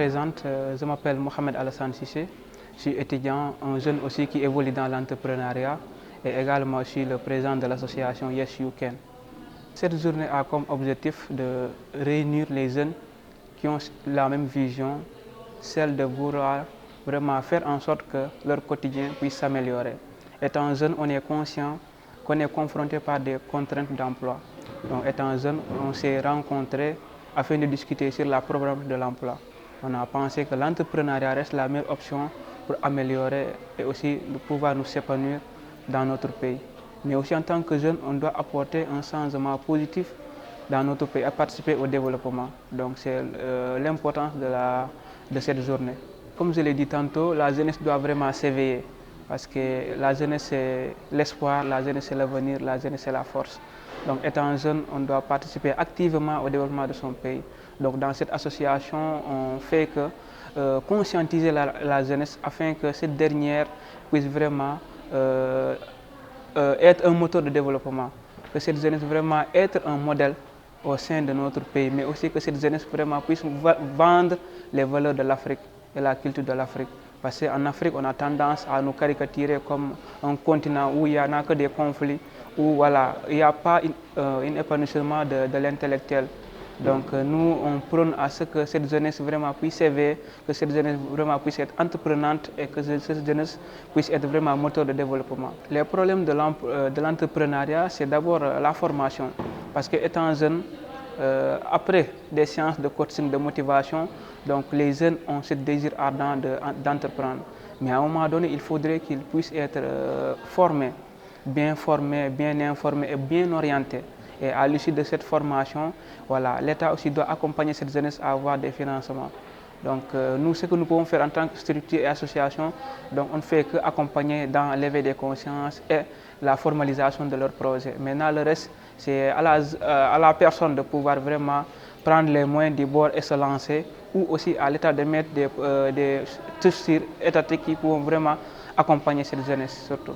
présente, je m'appelle Mohamed Alassane Sissé, je suis étudiant, un jeune aussi qui évolue dans l'entrepreneuriat et également je suis le président de l'association Yes You Can. Cette journée a comme objectif de réunir les jeunes qui ont la même vision, celle de vouloir vraiment faire en sorte que leur quotidien puisse s'améliorer. Étant jeune, on est conscient qu'on est confronté par des contraintes d'emploi. Donc étant jeune, on s'est rencontrés afin de discuter sur la problématique de l'emploi. On a pensé que l'entrepreneuriat reste la meilleure option pour améliorer et aussi de pouvoir nous s'épanouir dans notre pays. Mais aussi en tant que jeune, on doit apporter un changement positif dans notre pays et participer au développement. Donc c'est l'importance de cette journée. Comme je l'ai dit tantôt, la jeunesse doit vraiment s'éveiller parce que la jeunesse c'est l'espoir, la jeunesse c'est l'avenir, la jeunesse c'est la force. Donc étant jeune, on doit participer activement au développement de son pays. Donc dans cette association, on fait que conscientiser la jeunesse afin que cette dernière puisse vraiment être un moteur de développement, que cette jeunesse vraiment être un modèle au sein de notre pays, mais aussi que cette jeunesse vraiment puisse vendre les valeurs de l'Afrique et la culture de l'Afrique. Parce qu'en Afrique, on a tendance à nous caricaturer comme un continent où il n'y en a que des conflits, où voilà, il n'y a pas un épanouissement de l'intellectuel. Donc nous, on prône à ce que cette jeunesse vraiment puisse s'éveiller, que cette jeunesse vraiment puisse être entreprenante et que cette jeunesse puisse être vraiment moteur de développement. Les problèmes de l'entrepreneuriat, c'est d'abord la formation. Parce qu'étant jeune, après des séances de coaching, de motivation, donc les jeunes ont ce désir ardent d'entreprendre. Mais à un moment donné, il faudrait qu'ils puissent être formés, bien informés et bien orientés. Et à l'issue de cette formation, voilà, l'État aussi doit accompagner cette jeunesse à avoir des financements. Donc nous, ce que nous pouvons faire en tant que structure et association, donc on ne fait qu'accompagner dans l'éveil des consciences et la formalisation de leurs projets. Maintenant, le reste, c'est à la personne de pouvoir vraiment prendre les moyens du bord et se lancer, ou aussi à l'État de mettre des structures étatiques qui pourront vraiment accompagner cette jeunesse surtout.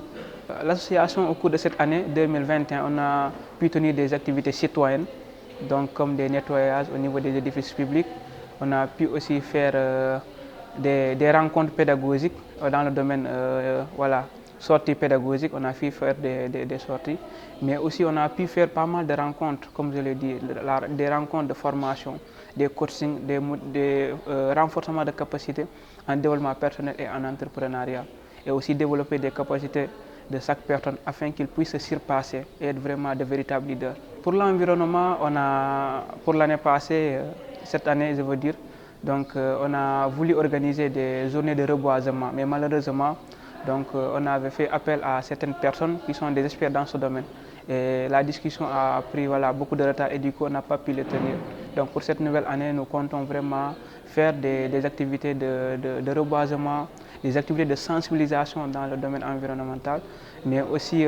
L'association, au cours de cette année 2021, on a pu tenir des activités citoyennes, donc comme des nettoyages au niveau des édifices publics. On a pu aussi faire des rencontres pédagogiques dans le domaine, voilà, sorties pédagogiques. On a pu faire des sorties, mais aussi on a pu faire pas mal de rencontres, comme je l'ai dit, des rencontres de formation, des coachings, des renforcements de capacités en développement personnel et en entrepreneuriat, et aussi développer des capacités de chaque personne afin qu'il puisse se surpasser et être vraiment de véritables leaders. Pour l'environnement, on a, pour l'année passée, cette année je veux dire, donc on a voulu organiser des journées de reboisement, mais malheureusement, donc on avait fait appel à certaines personnes qui sont des experts dans ce domaine. Et la discussion a pris voilà, beaucoup de retard et du coup on n'a pas pu le tenir. Donc pour cette nouvelle année, nous comptons vraiment faire des activités de reboisement, des activités de sensibilisation dans le domaine environnemental, mais aussi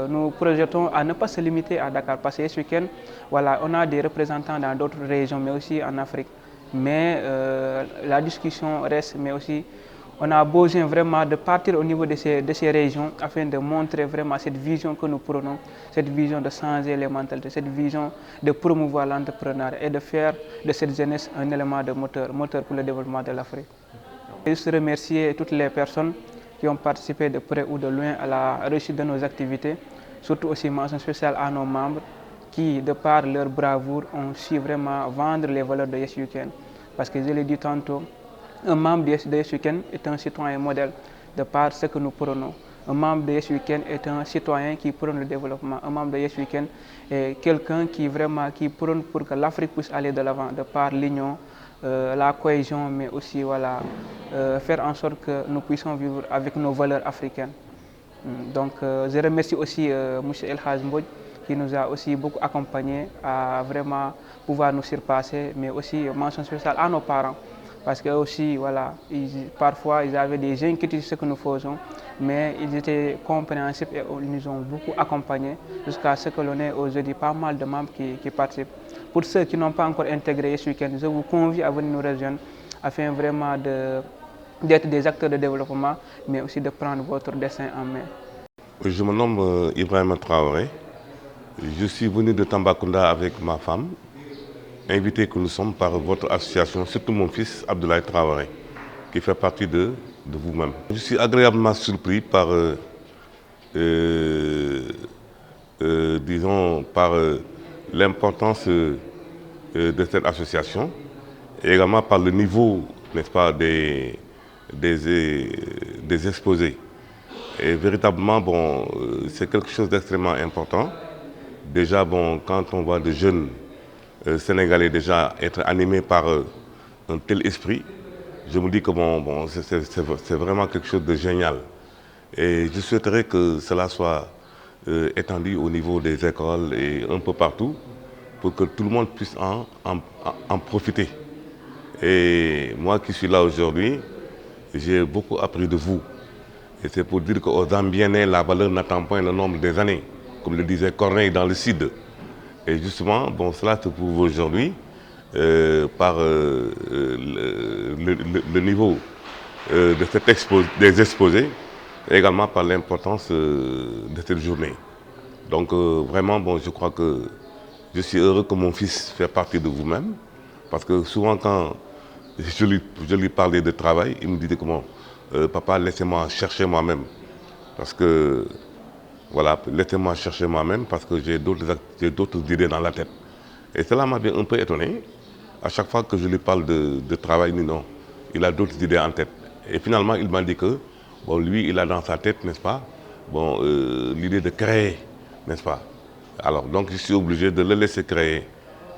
nous projetons à ne pas se limiter à Dakar, parce que ce week-end, voilà, on a des représentants dans d'autres régions, mais aussi en Afrique. Mais la discussion reste, mais aussi on a besoin vraiment de partir au niveau de ces régions afin de montrer vraiment cette vision que nous prenons, cette vision de changer les mentalités, cette vision de promouvoir l'entrepreneuriat et de faire de cette jeunesse un élément de moteur pour le développement de l'Afrique. Je veux remercier toutes les personnes qui ont participé de près ou de loin à la réussite de nos activités, surtout aussi mention spéciale à nos membres qui, de par leur bravoure, ont su vraiment vendre les valeurs de Yes You Can. Parce que je l'ai dit tantôt, un membre de Yes You Can est un citoyen modèle de par ce que nous prenons. Un membre de Yes You Can est un citoyen qui prône le développement. Un membre de Yes You Can est quelqu'un qui prône pour que l'Afrique puisse aller de l'avant, de par l'union, la cohésion, mais aussi voilà, faire en sorte que nous puissions vivre avec nos valeurs africaines. Donc je remercie aussi M. El Hadj Mbodj qui nous a aussi beaucoup accompagnés à vraiment pouvoir nous surpasser, mais aussi mention spéciale à nos parents. Parce que aussi, voilà, parfois ils avaient des inquiétudes sur ce que nous faisons, mais ils étaient compréhensifs et ils nous ont beaucoup accompagnés jusqu'à ce que l'on ait aujourd'hui pas mal de membres qui participent. Pour ceux qui n'ont pas encore intégré ce week-end, je vous convie à venir nous rejoindre afin vraiment d'être des acteurs de développement, mais aussi de prendre votre destin en main. Je me nomme Ibrahima Traoré. Je suis venu de Tambacounda avec ma femme invités que nous sommes par votre association, surtout mon fils Abdoulaye Traoré, qui fait partie de vous-même. Je suis agréablement surpris par, disons, par l'importance de cette association et également par le niveau, n'est-ce pas, des exposés. Et véritablement, bon, c'est quelque chose d'extrêmement important. Déjà, bon, quand on voit de jeunes Sénégalais déjà être animés par un tel esprit, je me dis que bon, c'est vraiment quelque chose de génial. Et je souhaiterais que cela soit étendu au niveau des écoles et un peu partout pour que tout le monde puisse en profiter. Et moi qui suis là aujourd'hui, j'ai beaucoup appris de vous. Et c'est pour dire qu'aux Zambiens, la valeur n'attend pas le nombre des années, comme le disait Corneille dans le Cid. Et justement, bon, cela se prouve aujourd'hui par le niveau des exposés, et également par l'importance de cette journée. Donc vraiment, bon, je crois que je suis heureux que mon fils fasse partie de vous-même, parce que souvent quand je lui parlais de travail, il me disait comment papa, laissez-moi chercher moi-même, parce que voilà, laissez-moi chercher moi-même, parce que j'ai d'autres idées dans la tête. Et cela m'avait un peu étonné. À chaque fois que je lui parle de travail, non, il a d'autres idées en tête. Et finalement, il m'a dit que bon, lui, il a dans sa tête, n'est-ce pas, bon, l'idée de créer, n'est-ce pas. Alors, donc, je suis obligé de le laisser créer.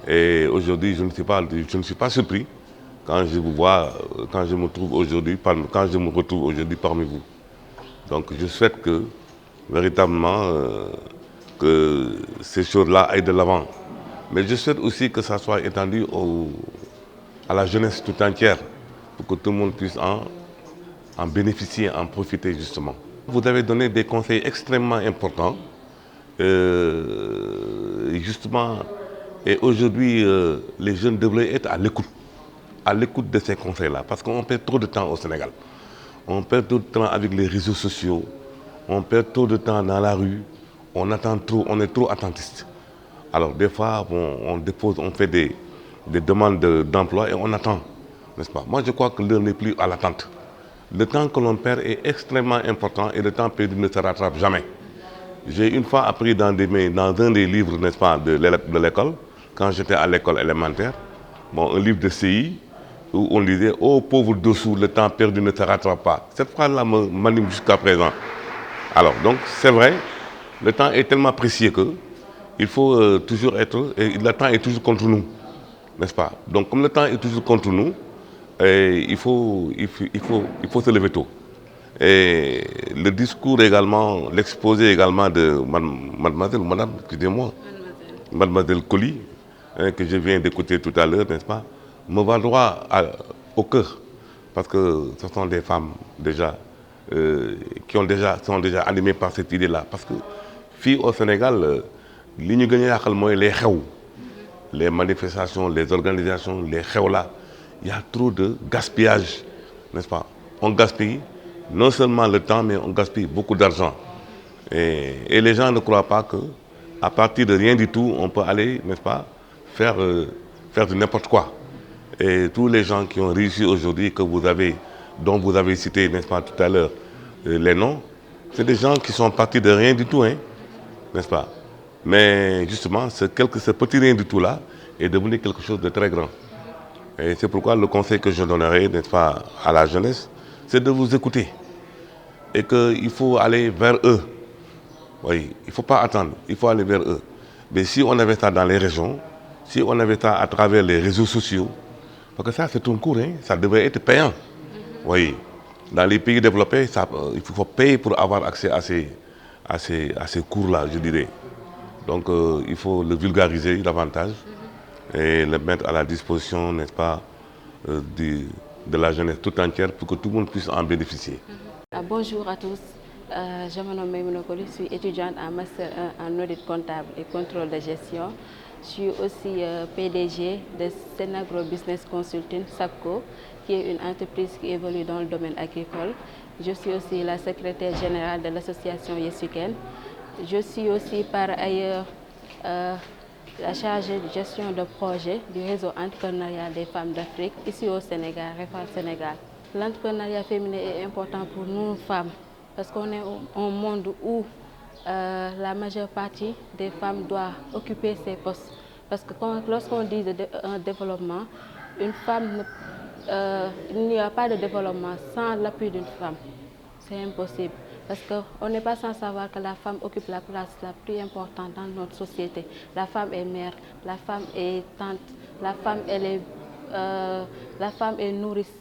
Et aujourd'hui, je ne suis pas surpris quand je vous vois, quand je me retrouve aujourd'hui parmi vous. Donc, je souhaite que, véritablement, que ces choses-là aillent de l'avant. Mais je souhaite aussi que ça soit étendu à la jeunesse tout entière, pour que tout le monde puisse en bénéficier, en profiter justement. Vous avez donné des conseils extrêmement importants, justement, et aujourd'hui, les jeunes devraient être à l'écoute de ces conseils-là, parce qu'on perd trop de temps au Sénégal. On perd trop de temps avec les réseaux sociaux, on perd trop de temps dans la rue, on attend trop, on est trop attentiste. Alors des fois, on fait des demandes d'emploi et on attend, n'est-ce pas? Moi, je crois que l'heure n'est plus à l'attente. Le temps que l'on perd est extrêmement important et le temps perdu ne se rattrape jamais. J'ai une fois appris dans un des livres, n'est-ce pas, de l'école, quand j'étais à l'école élémentaire, bon, un livre de CI, où on disait « Oh pauvre dessous, le temps perdu ne se rattrape pas ». Cette phrase-là m'anime jusqu'à présent. Alors, donc, c'est vrai, le temps est tellement précieux que il faut toujours être, et le temps est toujours contre nous, n'est-ce pas? Donc comme le temps est toujours contre nous, il faut se lever tôt. Et le discours également, l'exposé également de mademoiselle Colli, hein, que je viens d'écouter tout à l'heure, n'est-ce pas, me va droit au cœur, parce que ce sont des femmes déjà qui sont déjà animées par cette idée-là. Parce que filles au Sénégal, li ñu gën a yàqal mooy les manifestations, les organisations, les xew là, il y a trop de gaspillage, n'est-ce pas? On gaspille non seulement le temps, mais on gaspille beaucoup d'argent. Et les gens ne croient pas qu'à partir de rien du tout, on peut aller, n'est-ce pas, faire de n'importe quoi. Et tous les gens qui ont réussi aujourd'hui, dont vous avez cité, n'est-ce pas, tout à l'heure, les noms, c'est des gens qui sont partis de rien du tout, hein, n'est-ce pas? Mais justement, ce petit rien du tout là est devenu quelque chose de très grand. Et c'est pourquoi le conseil que je donnerai, n'est-ce pas, à la jeunesse, c'est de vous écouter. Et qu'il faut aller vers eux. Oui, il ne faut pas attendre, il faut aller vers eux. Mais si on avait ça dans les régions, si on avait ça à travers les réseaux sociaux, parce que ça c'est un cours, hein, ça devrait être payant. Oui, dans les pays développés, il faut payer pour avoir accès à ces cours-là, je dirais. Donc il faut le vulgariser davantage et le mettre à la disposition, n'est-ce pas, de la jeunesse tout entière pour que tout le monde puisse en bénéficier. Bonjour à tous, je me nomme Maïmouna Coly, je suis étudiante en master 1 en audit comptable et contrôle de gestion. Je suis aussi PDG de Senagro Business Consulting, SAPCO, qui est une entreprise qui évolue dans le domaine agricole. Je suis aussi la secrétaire générale de l'association Yes You Can. Je suis aussi par ailleurs la chargée de gestion de projet du réseau entrepreneurial des femmes d'Afrique, ici au Sénégal, REFA Sénégal. L'entrepreneuriat féminin est important pour nous femmes, parce qu'on est un monde où la majeure partie des femmes doivent occuper ces postes. Parce que lorsqu'on dit un développement, une femme, il n'y a pas de développement sans l'appui d'une femme. C'est impossible. Parce qu'on n'est pas sans savoir que la femme occupe la place la plus importante dans notre société. La femme est mère, la femme est tante, la femme est nourrice.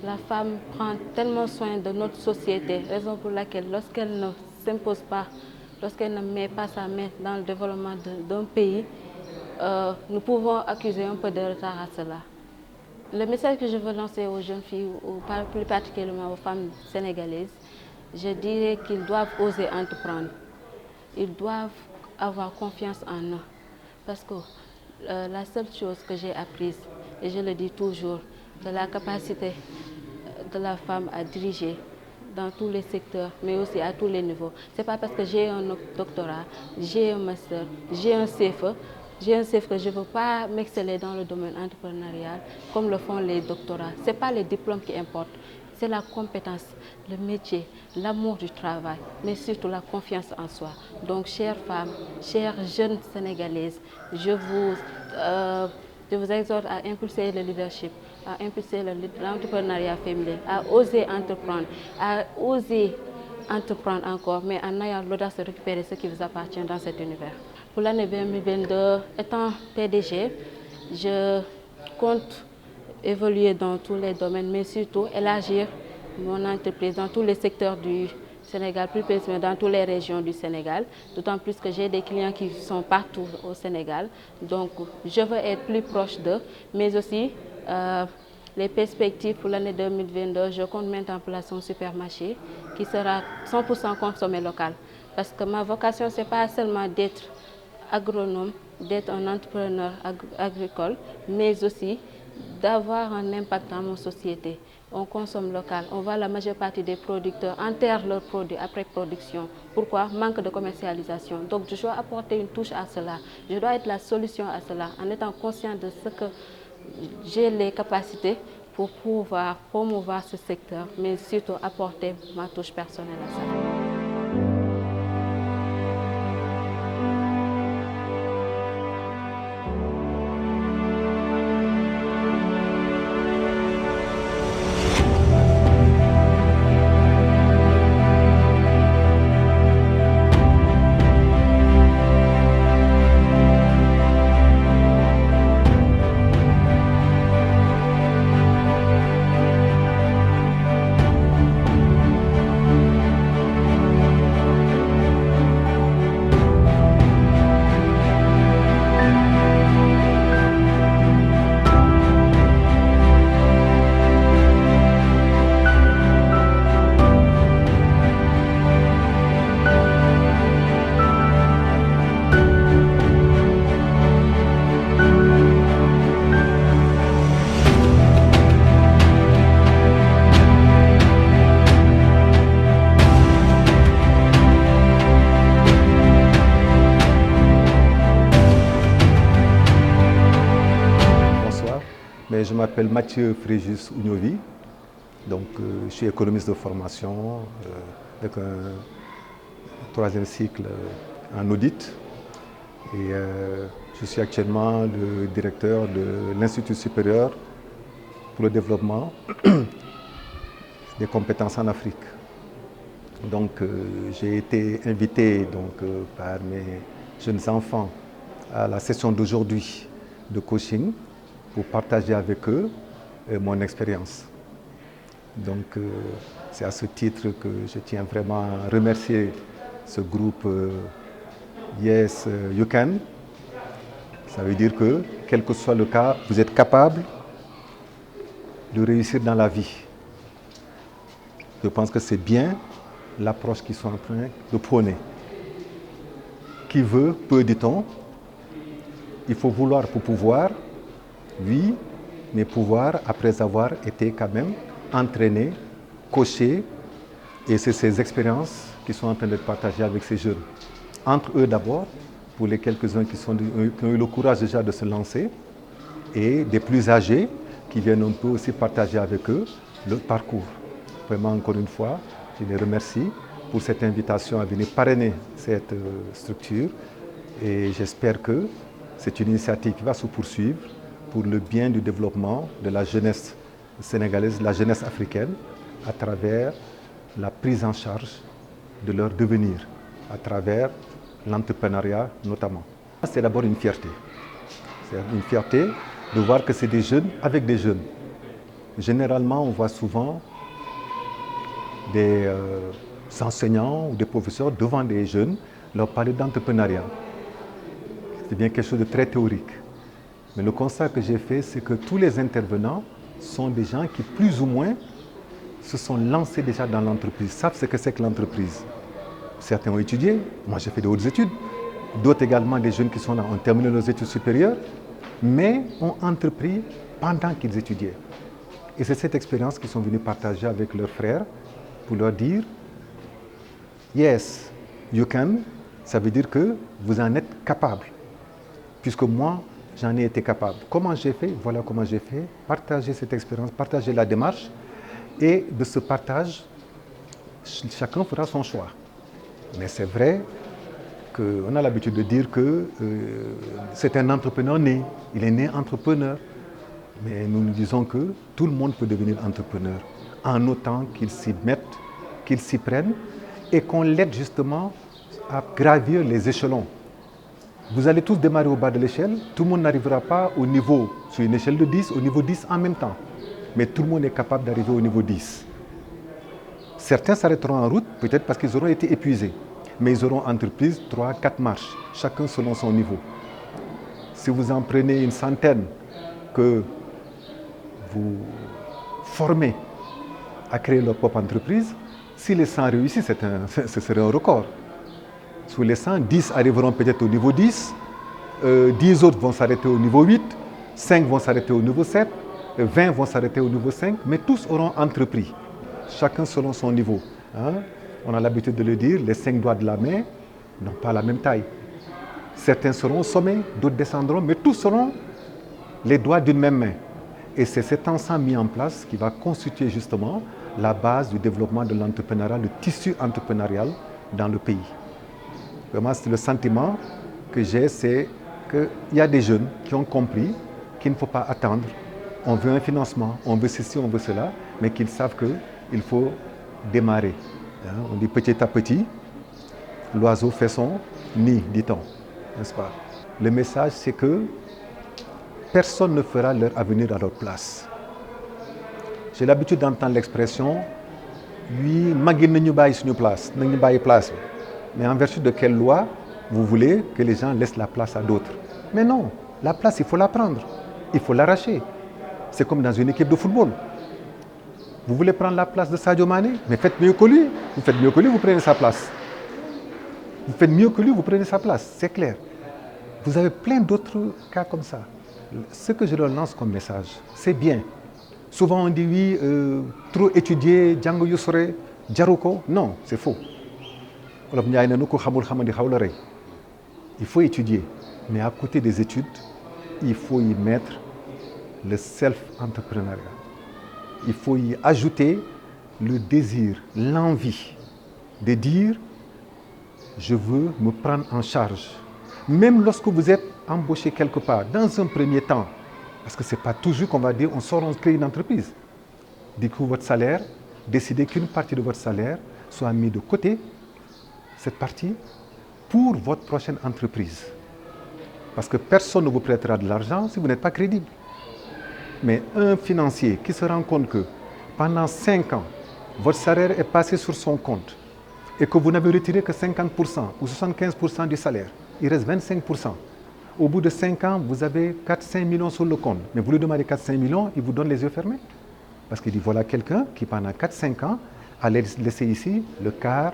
La femme prend tellement soin de notre société, raison pour laquelle lorsqu'elle ne s'impose pas, lorsqu'elle ne met pas sa main dans le développement d'un pays, nous pouvons accuser un peu de retard à cela. Le message que je veux lancer aux jeunes filles, ou plus particulièrement aux femmes sénégalaises, je dirais qu'ils doivent oser entreprendre. Ils doivent avoir confiance en eux. Parce que la seule chose que j'ai apprise, et je le dis toujours, c'est la capacité de la femme à diriger dans tous les secteurs, mais aussi à tous les niveaux. Ce n'est pas parce que j'ai un doctorat, j'ai un master, j'ai un CFE que je ne veux pas m'exceller dans le domaine entrepreneurial comme le font les doctorats. Ce n'est pas les diplômes qui importent, c'est la compétence, le métier, l'amour du travail, mais surtout la confiance en soi. Donc, chères femmes, chères jeunes sénégalaises, je vous exhorte à impulser le leadership, à impulser l'entrepreneuriat féminin, à oser entreprendre encore, mais en ayant l'audace de récupérer ce qui vous appartient dans cet univers. Pour l'année 2022, étant PDG, je compte évoluer dans tous les domaines, mais surtout élargir mon entreprise dans tous les secteurs du Sénégal, plus précisément dans toutes les régions du Sénégal, d'autant plus que j'ai des clients qui sont partout au Sénégal. Donc, je veux être plus proche d'eux, mais aussi les perspectives pour l'année 2022, je compte mettre en place un supermarché qui sera 100% consommé local. Parce que ma vocation, ce n'est pas seulement d'être agronome, d'être un entrepreneur agricole, mais aussi d'avoir un impact dans nos sociétés. On consomme local, on voit la majeure partie des producteurs enterrent leurs produits après production. Pourquoi? Manque de commercialisation. Donc je dois apporter une touche à cela. Je dois être la solution à cela en étant conscient de ce que j'ai les capacités pour pouvoir promouvoir ce secteur, mais surtout apporter ma touche personnelle à cela. Je m'appelle Mathieu Fréjus Ougnovi, donc je suis économiste de formation avec un troisième cycle en audit et je suis actuellement le directeur de l'Institut supérieur pour le développement des compétences en Afrique. Donc j'ai été invité par mes jeunes enfants à la session d'aujourd'hui de coaching pour partager avec eux mon expérience. Donc c'est à ce titre que je tiens vraiment à remercier ce groupe Yes You Can. Ça veut dire que, quel que soit le cas, vous êtes capable de réussir dans la vie. Je pense que c'est bien l'approche qu'ils sont en train de prôner. Qui veut, peut, dit-on. Il faut vouloir pour pouvoir. Oui, mais pouvoir après avoir été quand même entraîné, coaché, et c'est ces expériences qui sont en train d'être partagées avec ces jeunes. Entre eux d'abord, pour les quelques-uns qui ont eu le courage déjà de se lancer, et des plus âgés qui viennent un peu aussi partager avec eux le parcours. Vraiment, encore une fois, je les remercie pour cette invitation à venir parrainer cette structure, et j'espère que c'est une initiative qui va se poursuivre pour le bien du développement de la jeunesse sénégalaise, la jeunesse africaine, à travers la prise en charge de leur devenir, à travers l'entrepreneuriat notamment. C'est d'abord une fierté. C'est une fierté de voir que c'est des jeunes avec des jeunes. Généralement, on voit souvent des enseignants ou des professeurs devant des jeunes leur parler d'entrepreneuriat. C'est bien quelque chose de très théorique. Mais le constat que j'ai fait, c'est que tous les intervenants sont des gens qui, plus ou moins, se sont lancés déjà dans l'entreprise, savent ce que c'est que l'entreprise. Certains ont étudié, moi j'ai fait de hautes études, d'autres également des jeunes qui sont là, ont terminé leurs études supérieures, mais ont entrepris pendant qu'ils étudiaient. Et c'est cette expérience qu'ils sont venus partager avec leurs frères pour leur dire « Yes, you can », ça veut dire que vous en êtes capable, puisque moi, j'en ai été capable. Comment j'ai fait? Voilà comment j'ai fait. Partager cette expérience, partager la démarche, et de ce partage, chacun fera son choix. Mais c'est vrai qu'on a l'habitude de dire que c'est un entrepreneur né. Il est né entrepreneur. Mais nous disons que tout le monde peut devenir entrepreneur en autant qu'il s'y mette, qu'il s'y prenne et qu'on l'aide justement à gravir les échelons. Vous allez tous démarrer au bas de l'échelle. Tout le monde n'arrivera pas au niveau, sur une échelle de 10, au niveau 10 en même temps. Mais tout le monde est capable d'arriver au niveau 10. Certains s'arrêteront en route, peut-être parce qu'ils auront été épuisés. Mais ils auront entrepris 3, 4 marches, chacun selon son niveau. Si vous en prenez une centaine que vous formez à créer leur propre entreprise, si les 100 réussissent, ce serait un record. Sur les 100, 10 arriveront peut-être au niveau 10, 10 autres vont s'arrêter au niveau 8, 5 vont s'arrêter au niveau 7, 20 vont s'arrêter au niveau 5, mais tous auront entrepris, chacun selon son niveau. Hein? On a l'habitude de le dire, les 5 doigts de la main n'ont pas la même taille. Certains seront au sommet, d'autres descendront, mais tous seront les doigts d'une même main. Et c'est cet ensemble mis en place qui va constituer justement la base du développement de l'entrepreneuriat, le tissu entrepreneurial dans le pays. Vraiment, c'est le sentiment que j'ai, c'est qu'il y a des jeunes qui ont compris qu'il ne faut pas attendre. On veut un financement, on veut ceci, on veut cela, mais qu'ils savent qu'il faut démarrer. On dit petit à petit, l'oiseau fait son nid, dit-on, n'est-ce pas? Le message, c'est que personne ne fera leur avenir à leur place. J'ai l'habitude d'entendre l'expression « oui, magi nañu bàyyi suñu place, nañu bàyyi place ». Mais en vertu de quelle loi vous voulez que les gens laissent la place à d'autres? Mais non, la place, il faut la prendre, il faut l'arracher. C'est comme dans une équipe de football. Vous voulez prendre la place de Sadio Mané, mais faites mieux que lui. Vous faites mieux que lui, vous prenez sa place. Vous faites mieux que lui, vous prenez sa place, c'est clair. Vous avez plein d'autres cas comme ça. Ce que je leur lance comme message, c'est bien. Souvent on dit oui, trop étudier, Django Yusore, Djaruko. Non, c'est faux. Il faut étudier, mais à côté des études, il faut y mettre le self-entrepreneuriat. Il faut y ajouter le désir, l'envie de dire « je veux me prendre en charge ». Même lorsque vous êtes embauché quelque part, dans un premier temps, parce que ce n'est pas toujours qu'on va dire on sort, on crée une entreprise. Du coup, votre salaire, décidez qu'une partie de votre salaire soit mise de côté, cette partie, pour votre prochaine entreprise. Parce que personne ne vous prêtera de l'argent si vous n'êtes pas crédible. Mais un financier qui se rend compte que pendant 5 ans, votre salaire est passé sur son compte et que vous n'avez retiré que 50% ou 75% du salaire, il reste 25%. Au bout de 5 ans, vous avez 4-5 millions sur le compte. Mais vous lui demandez 4-5 millions, il vous donne les yeux fermés. Parce qu'il dit, voilà quelqu'un qui pendant 4-5 ans a laissé ici le quart,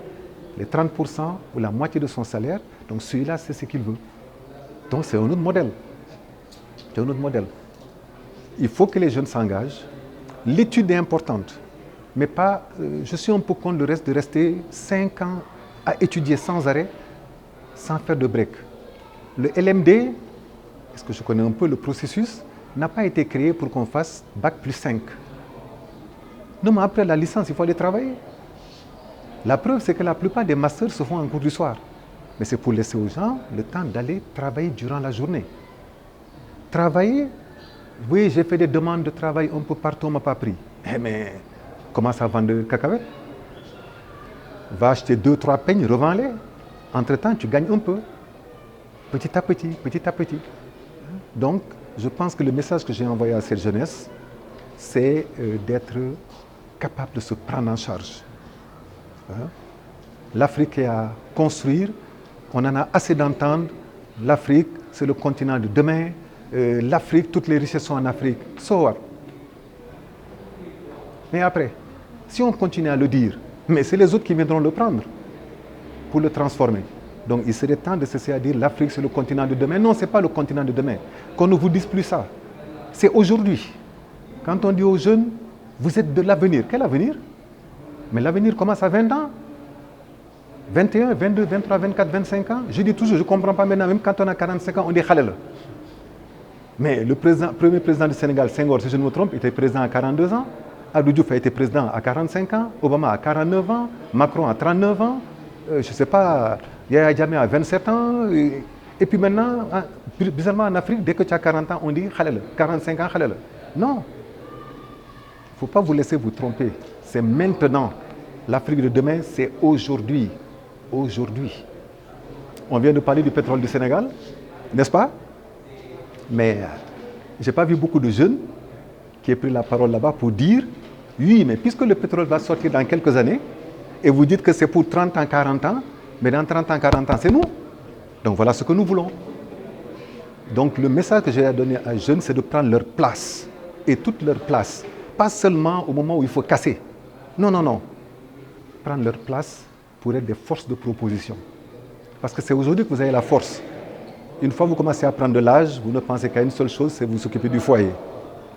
les 30% ou la moitié de son salaire. Donc celui-là, c'est ce qu'il veut. Donc c'est un autre modèle. C'est un autre modèle. Il faut que les jeunes s'engagent. L'étude est importante. Mais pas, je suis un peu contre le reste de rester 5 ans à étudier sans arrêt, sans faire de break. Le LMD, est-ce que je connais un peu le processus, n'a pas été créé pour qu'on fasse Bac plus 5. Non, mais après la licence, il faut aller travailler. La preuve, c'est que la plupart des masters se font en cours du soir. Mais c'est pour laisser aux gens le temps d'aller travailler durant la journée. Travailler, oui, j'ai fait des demandes de travail un peu partout, on ne m'a pas pris. Mais commence à vendre de cacahuètes. Va acheter 2-3 peignes, revends-les. Entre-temps, tu gagnes un peu. Petit à petit, petit à petit. Donc, je pense que le message que j'ai envoyé à cette jeunesse, c'est d'être capable de se prendre en charge. L'Afrique est à construire. On en a assez d'entendre. L'Afrique, c'est le continent de demain. L'Afrique, toutes les richesses sont en Afrique. So what? Mais après, si on continue à le dire, mais c'est les autres qui viendront le prendre pour le transformer. Donc il serait temps de cesser à dire l'Afrique c'est le continent de demain. Non, ce n'est pas le continent de demain. Qu'on ne vous dise plus ça. C'est aujourd'hui. Quand on dit aux jeunes, vous êtes de l'avenir. Quel avenir? Mais l'avenir commence à 20 ans. 21, 22, 23, 24, 25 ans. Je dis toujours, je ne comprends pas maintenant, même quand on a 45 ans, on dit Khalel. Mais le premier président du Sénégal, Senghor, si je ne me trompe, était président à 42 ans. Abdou Diouf a été président à 45 ans. Obama à 49 ans. Macron à 39 ans. Je ne sais pas, Yahya Jammeh à 27 ans. Et puis maintenant, bizarrement en Afrique, dès que tu as 40 ans, on dit Khalel. 45 ans, Khalel. Non. Il ne faut pas vous laisser vous tromper. C'est maintenant. L'Afrique de demain, c'est aujourd'hui. Aujourd'hui. On vient de parler du pétrole du Sénégal, n'est-ce pas? Mais je n'ai pas vu beaucoup de jeunes qui aient pris la parole là-bas pour dire oui, mais puisque le pétrole va sortir dans quelques années, et vous dites que c'est pour 30 ans, 40 ans, mais dans 30 ans, 40 ans, c'est nous. Donc voilà ce que nous voulons. Donc le message que j'ai à donner aux jeunes, c'est de prendre leur place, et toute leur place. Pas seulement au moment où il faut casser. Non, non, non. Prendre leur place pour être des forces de proposition. Parce que c'est aujourd'hui que vous avez la force. Une fois que vous commencez à prendre de l'âge, vous ne pensez qu'à une seule chose, c'est vous occuper du foyer.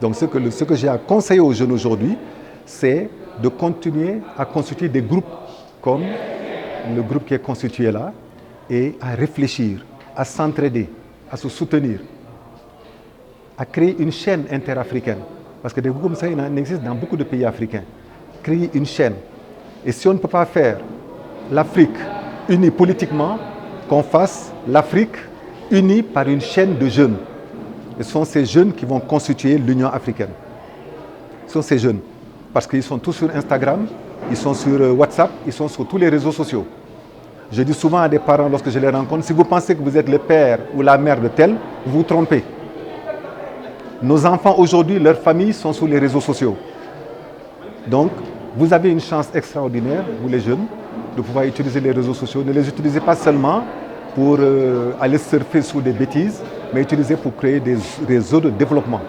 Donc ce que j'ai à conseiller aux jeunes aujourd'hui, c'est de continuer à constituer des groupes comme le groupe qui est constitué là, et à réfléchir, à s'entraider, à se soutenir, à créer une chaîne interafricaine. Parce que des groupes comme ça, il en existe dans beaucoup de pays africains. Créer une chaîne. Et si on ne peut pas faire l'Afrique unie politiquement, qu'on fasse l'Afrique unie par une chaîne de jeunes. Et ce sont ces jeunes qui vont constituer l'Union africaine. Ce sont ces jeunes. Parce qu'ils sont tous sur Instagram, ils sont sur WhatsApp, ils sont sur tous les réseaux sociaux. Je dis souvent à des parents lorsque je les rencontre, si vous pensez que vous êtes le père ou la mère de tel, vous vous trompez. Nos enfants aujourd'hui, leurs familles sont sur les réseaux sociaux. Donc, vous avez une chance extraordinaire, vous les jeunes, de pouvoir utiliser les réseaux sociaux. Ne les utilisez pas seulement pour aller surfer sur des bêtises, mais utilisez pour créer des réseaux de développement.